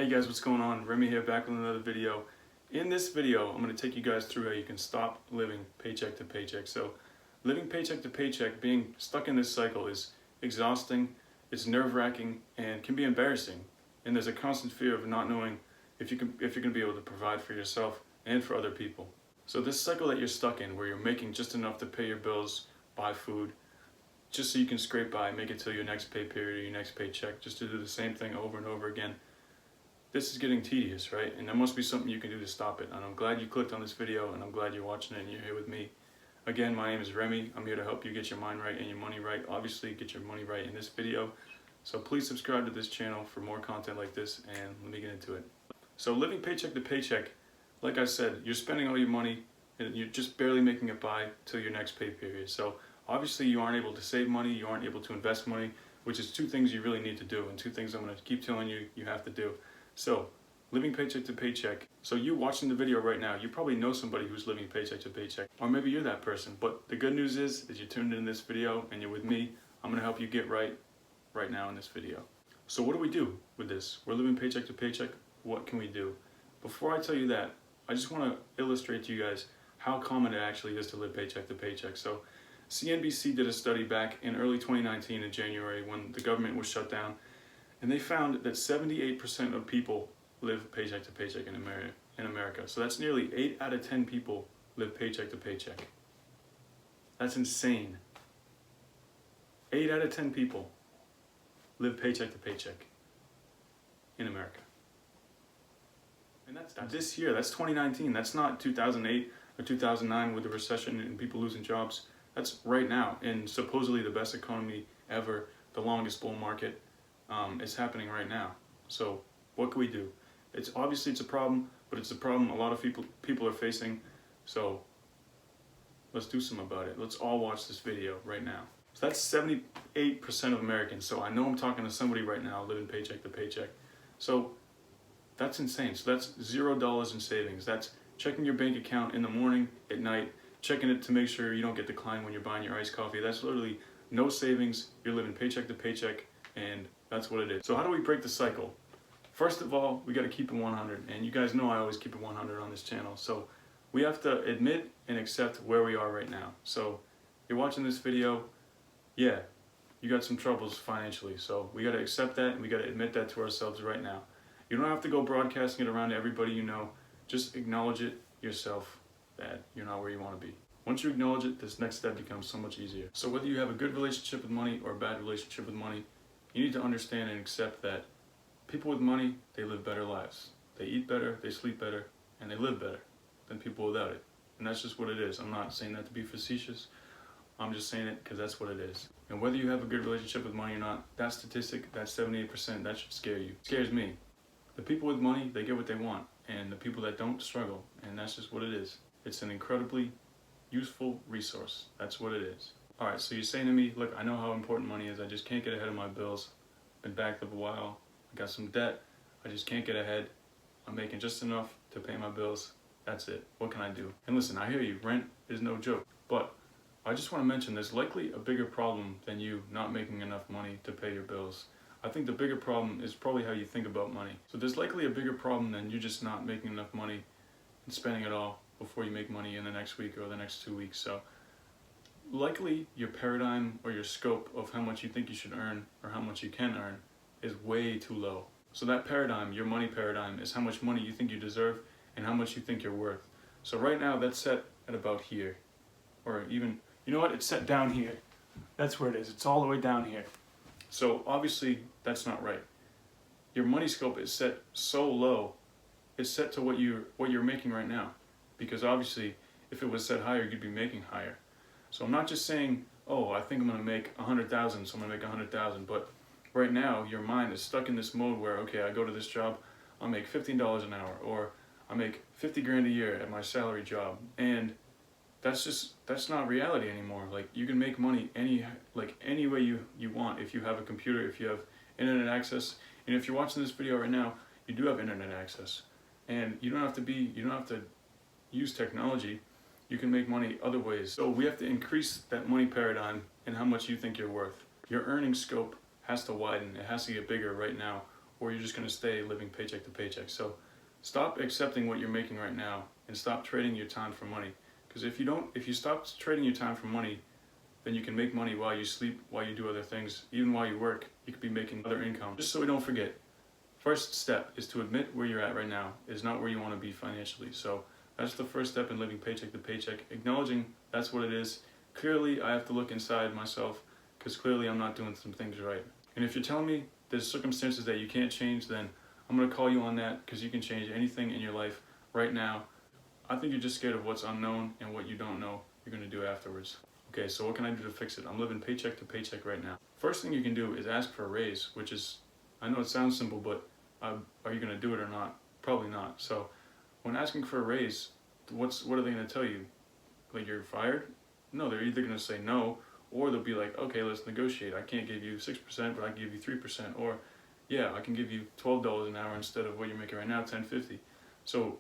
Hey guys, what's going on? Remy here, back with another video. In this video, I'm going to take you guys through how you can stop living paycheck to paycheck. So, living paycheck to paycheck, being stuck in this cycle is exhausting, it's nerve-wracking, and can be embarrassing. And there's a constant fear of not knowing if you're going to be able to provide for yourself and for other people. So this cycle that you're stuck in, where you're making just enough to pay your bills, buy food, just so you can scrape by, make it till your next pay period or your next paycheck, just to do the same thing over and over again. This is getting tedious, right? And there must be something you can do to stop it. And I'm glad you clicked on this video, and I'm glad you're watching it and you're here with me. Again, my name is Remy. I'm here to help you get your mind right and your money right. Obviously, get your money right in this video. So please subscribe to this channel for more content like this, and let me get into it. So living paycheck to paycheck, like I said, you're spending all your money and you're just barely making it by till your next pay period. So obviously you aren't able to save money, you aren't able to invest money, which is two things you really need to do, and two things I'm going to keep telling you you have to do. So, living paycheck to paycheck. So you watching the video right now, you probably know somebody who's living paycheck to paycheck. Or maybe you're that person. But the good news is you tuned in this video and you're with me. I'm going to help you get right now in this video. So what do we do with this? We're living paycheck to paycheck. What can we do? Before I tell you that, I just want to illustrate to you guys how common it actually is to live paycheck to paycheck. So CNBC did a study back in early 2019 in January when the government was shut down. And they found that 78% of people live paycheck to paycheck in America. So that's nearly 8 out of 10 people live paycheck to paycheck. That's insane. 8 out of 10 people live paycheck to paycheck in America. And that's this year, that's 2019. That's not 2008 or 2009 with the recession and people losing jobs. That's right now in supposedly the best economy ever, the longest bull market. It's happening right now. So what can we do? It's obviously it's a problem, but it's a problem a lot of people are facing. So let's do something about it. Let's all watch this video right now. So that's 78% of Americans. So I know I'm talking to somebody right now living paycheck to paycheck. So that's insane. So that's $0 in savings. That's checking your bank account in the morning, at night, checking it to make sure you don't get declined when you're buying your iced coffee. That's literally no savings. You're living paycheck to paycheck, and that's what it is. So how do we break the cycle? First of all, we got to keep it 100, and you guys know I always keep it 100 on this channel. So we have to admit and accept where we are right now. So you're watching this video, yeah, you got some troubles financially. So we got to accept that, and we got to admit that to ourselves right now. You don't have to go broadcasting it around to everybody you know. Just acknowledge it yourself that you're not where you want to be. Once you acknowledge it, this next step becomes so much easier. So whether you have a good relationship with money or a bad relationship with money, you need to understand and accept that people with money, they live better lives. They eat better, they sleep better, and they live better than people without it. And that's just what it is. I'm not saying that to be facetious. I'm just saying it because that's what it is. And whether you have a good relationship with money or not, that statistic, that 78%, that should scare you. It scares me. The people with money, they get what they want. And the people that don't struggle. And that's just what it is. It's an incredibly useful resource. That's what it is. Alright, so you're saying to me, look, I know how important money is. I just can't get ahead of my bills. Been backed up a while. I got some debt. I just can't get ahead. I'm making just enough to pay my bills. That's it. What can I do? And listen, I hear you. Rent is no joke. But I just want to mention there's likely a bigger problem than you not making enough money to pay your bills. I think the bigger problem is probably how you think about money. So there's likely a bigger problem than you just not making enough money and spending it all before you make money in the next week or the next 2 weeks. So likely your paradigm or your scope of how much you think you should earn or how much you can earn is way too low. So that paradigm, your money paradigm, is how much money you think you deserve and how much you think you're worth. So right now that's set at about here. Or even, you know what, it's set down here. That's where it is. It's all the way down here. So obviously that's not right. Your money scope is set so low, it's set to what you're making right now. Because obviously if it was set higher, you'd be making higher. So I'm not just saying, oh, I think I'm gonna make 100,000, so I'm gonna make 100,000, but right now your mind is stuck in this mode where, okay, I go to this job, I'll make $15 an hour, or I make 50 grand a year at my salary job, and that's not reality anymore. Like, you can make money any way you want if you have a computer, if you have internet access, and if you're watching this video right now, you do have internet access, and you don't have to use technology. You can make money other ways. So we have to increase that money paradigm and how much you think you're worth. Your earning scope has to widen. It has to get bigger right now, or you're just going to stay living paycheck to paycheck. So stop accepting what you're making right now and stop trading your time for money. Because if you stop trading your time for money, then you can make money while you sleep, while you do other things, even while you work. You could be making other income. Just so we don't forget, first step is to admit where you're at right now is not where you want to be financially. So that's the first step in living paycheck to paycheck, acknowledging that's what it is. Clearly, I have to look inside myself because clearly I'm not doing some things right. And if you're telling me there's circumstances that you can't change, then I'm going to call you on that, because you can change anything in your life right now. I think you're just scared of what's unknown and what you don't know you're going to do afterwards. Okay, so what can I do to fix it? I'm living paycheck to paycheck right now. First thing you can do is ask for a raise, which is, I know it sounds simple, but are you going to do it or not? Probably not. So when asking for a raise, what are they going to tell you? Like you're fired? No, they're either going to say no, or they'll be like, okay, let's negotiate. I can't give you 6%, but I can give you 3%. Or, yeah, I can give you $12 an hour instead of what you're making right now, $10.50. So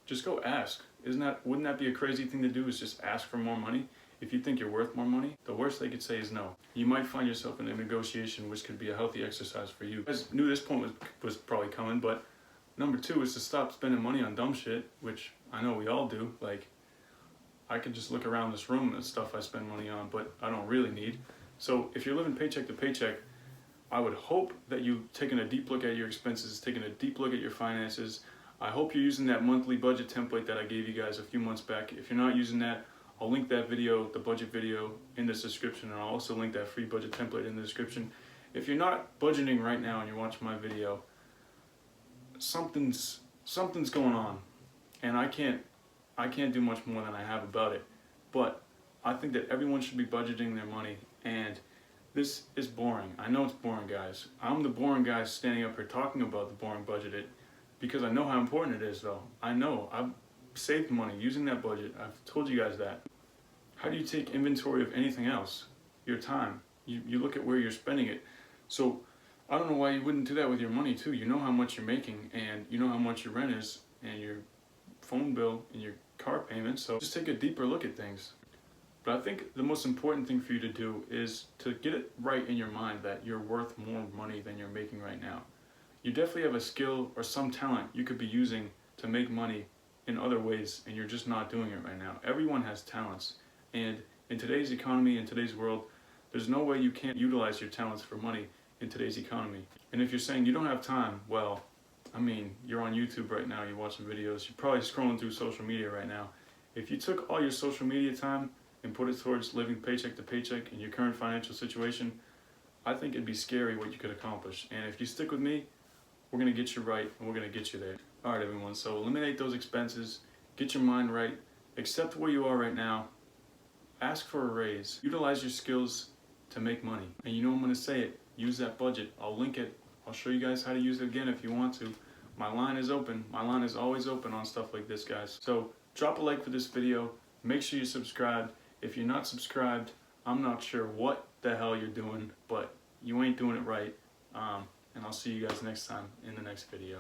just go ask. Wouldn't that be a crazy thing to do, is just ask for more money? If you think you're worth more money, the worst they could say is no. You might find yourself in a negotiation, which could be a healthy exercise for you. I knew this point was probably coming, but number 2 is to stop spending money on dumb shit, which I know we all do. Like, I could just look around this room at stuff I spend money on, but I don't really need. So if you're living paycheck to paycheck, I would hope that you've taken a deep look at your expenses, taken a deep look at your finances. I hope you're using that monthly budget template that I gave you guys a few months back. If you're not using that, I'll link that video, the budget video, in this description, and I'll also link that free budget template in the description. If you're not budgeting right now and you're watching my video, something's going on, and I can't do much more than I have about it. But I think that everyone should be budgeting their money, and this is boring. I know it's boring, guys. I'm the boring guy standing up here talking about the boring budgeted, because I know how important it is, though. I know. I've saved money using that budget. I've told you guys that. How do you take inventory of anything else? Your time. You look at where you're spending it. So I don't know why you wouldn't do that with your money too. You know how much you're making, and you know how much your rent is, and your phone bill, and your car payment. So just take a deeper look at things. But I think the most important thing for you to do is to get it right in your mind that you're worth more money than you're making right now. You definitely have a skill or some talent you could be using to make money in other ways, and you're just not doing it right now. Everyone has talents, and in today's economy, in today's world, there's no way you can't utilize your talents for money in today's economy. And if you're saying you don't have time, well, I mean, you're on YouTube right now, you're watching videos, you're probably scrolling through social media right now. If you took all your social media time and put it towards living paycheck to paycheck in your current financial situation, I think it'd be scary what you could accomplish. And if you stick with me, we're going to get you right, and we're going to get you there. All right, everyone, so eliminate those expenses, get your mind right, accept where you are right now, ask for a raise, utilize your skills to make money. And you know I'm going to say it, use that budget. I'll link it. I'll show you guys how to use it again if you want to. My line is open. My line is always open on stuff like this, guys. So drop a like for this video. Make sure you subscribe. If you're not subscribed, I'm not sure what the hell you're doing, but you ain't doing it right. And I'll see you guys next time in the next video.